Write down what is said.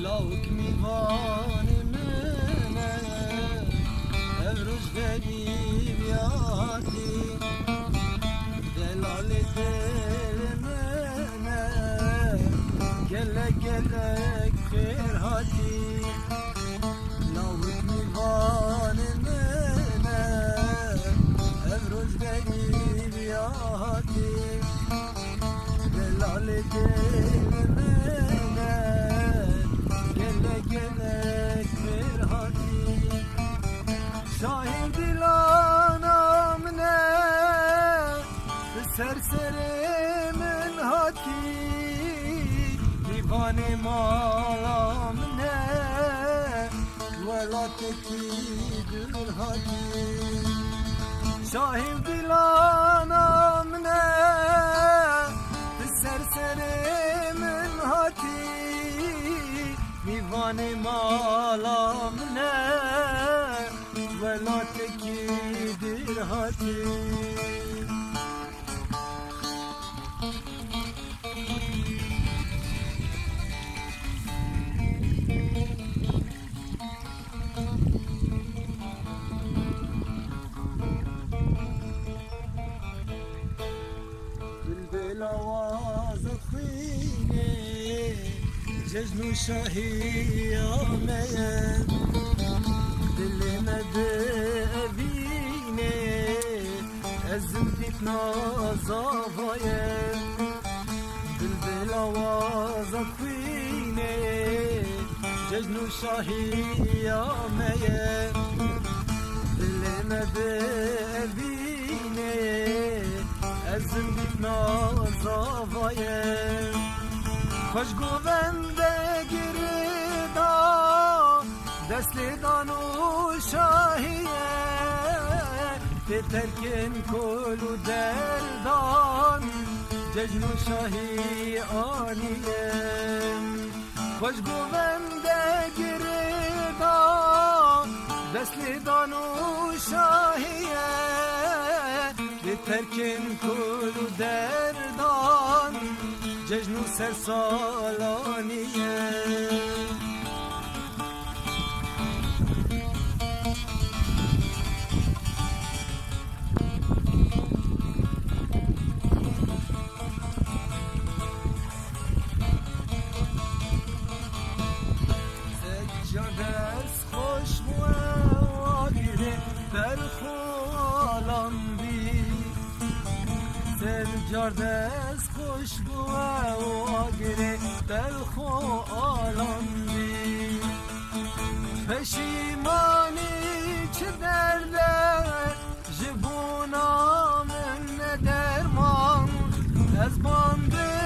لاوک میوانمه evruş verip yati delal delemene gele gele kerhati lavuk mivanene evruş verip yati delal delemene gele gele kerhati Şahin dilanam ne serserimin hati divane malam ne velatekidir hati Şahin dilanam ne serserimin hati divane malam ne velatekidir hati Bülbül avazı khine Cejnu şahi ameyen Dilime de evine Ezim dik nazavaye Bülbül avaza khine Cejnu şahi ameye Dilime de evine Ezim dik nazavaye Hoş govende girida Destli danu şahiye Te terkin kolu derdan Cejnu şahi aniye Hoş govende girida Destli danu şahiye Te terkin kolu derdan Cejnu ser salaniye Secades hoş mu agire berxolandi Secades hoş mu agire berxolandi Peşimani çiderde jibunamın ne derman Ez bandı